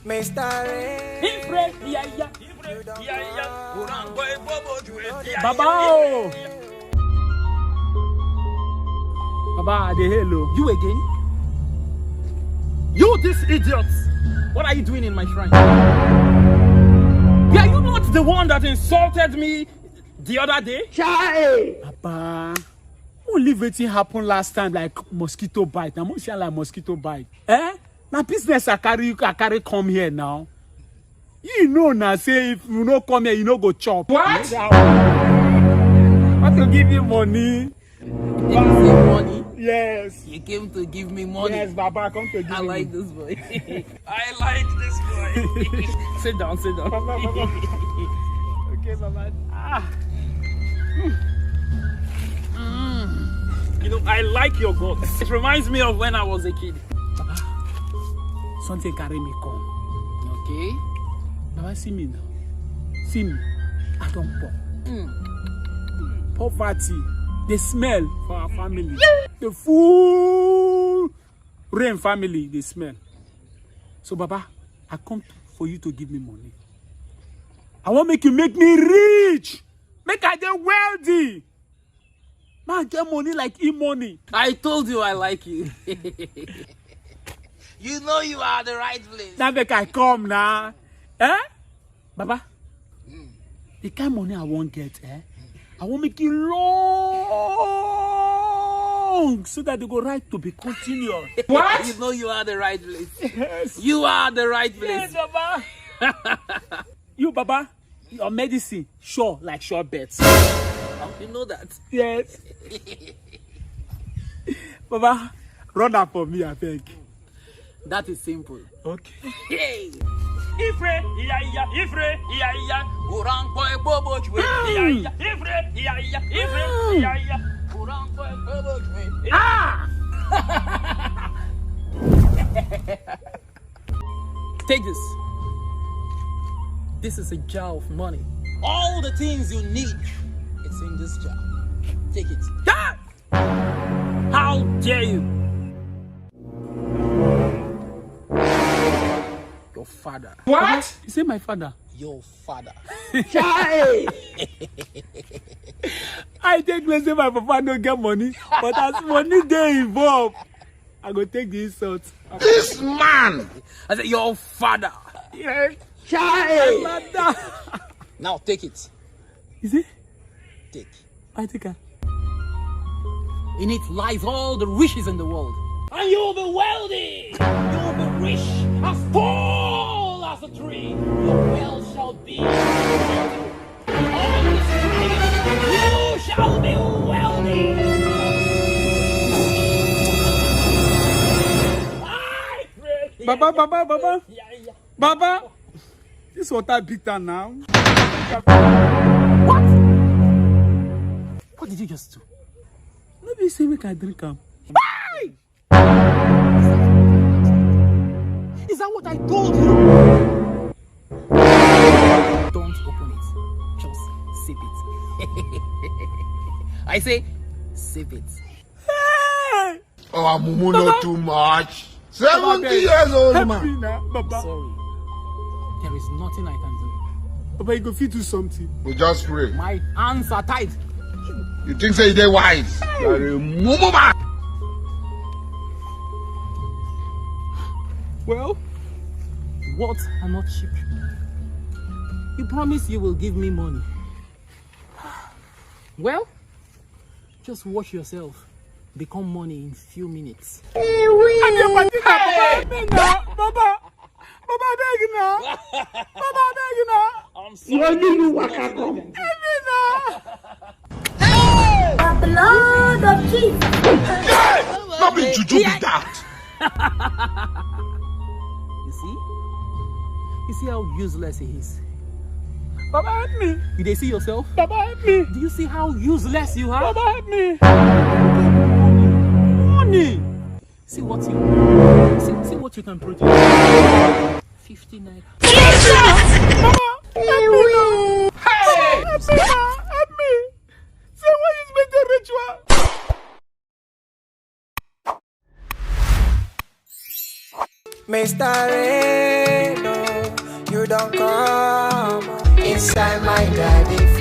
Baba! Baba, the hello. You again? You, this idiot! What are you doing in my shrine? Yeah, you not the one that insulted me the other day? Chai! Baba, who leave wetin happen last time like mosquito bite? Now most like mosquito bite. Eh? Now business I carry come here now. You know now say if you no come here, you no go chop. What? I want to give you money. Did you say money? Yes. You came to give me money. Yes, Baba, come to give me. I like this boy. I like this boy. Sit down, sit down. Baba, Baba. Okay, Baba. You know, I like your guts. It reminds me of when I was a kid. Baba, something carry me come. Okay? Baba, see me now. See me. I don't poor. Poverty. The smell for our family. The full rain family, they smell. So, Baba, I come for you to give me money. I want make you make me rich. Make I get wealthy. Man, get money like e-money. I told you I like you. You know you are the right place. Now make I come now. Eh? Baba, the kind of money I won't get, I won't make it long so that they go right to be continuous. What? You know you are the right place. Yes. You are the right place. Yes, Baba. You, Baba, your medicine, sure, like sure bets. You know that. Yes. Baba, run up for me, I beg. That is simple. Okay. Hey. Ifre, iya, ifre, iya, urang boy bobo chwe, iya, ifre, iya, ifre, iya, urang boy bobo chwe. Take this. This is a jar of money. All the things you need, it's in this jar. Take it. Ah! How dare you? Your father. What? You say my father? Your father. Chai! I take me say my papa don't get money, but as money they involved, I go take the insult. This man! I said, your father. Yes. Chai! My Now take it. Is it? Take. I take it. In it lies all the riches in the world. And you'll be wealthy. You'll be rich, as tall as a tree. Your wealth shall be on the street. You shall be wealthy. Baba, Baba, this water big time now. What? What did you just do? Maybe say we can drink them. Is that what I told you? Don't open it. Just sip it. I say, sip it. Hey! Oh, Mumu, not too much. 70 years old, man. Now, Baba. Sorry. There is nothing I can do. Baba, you go fit do something. We just pray. My hands are tied. You think say they wise? You are a Mumu man. Well, words are not cheap. You promise you will give me money. Well, just watch yourself become money in few minutes. Baba, I'm sorry. The blood of Jesus. Not be juju be that. You see how useless he is. Baba, help me. You they see yourself? Baba, help me. Do you see how useless you are? Baba, help me. Money. See what you can produce. 50 naira. Baba, help me now. Hey! Help me now. Help me. Say what is with the ritual? Mr. Reno. don't come inside my daddy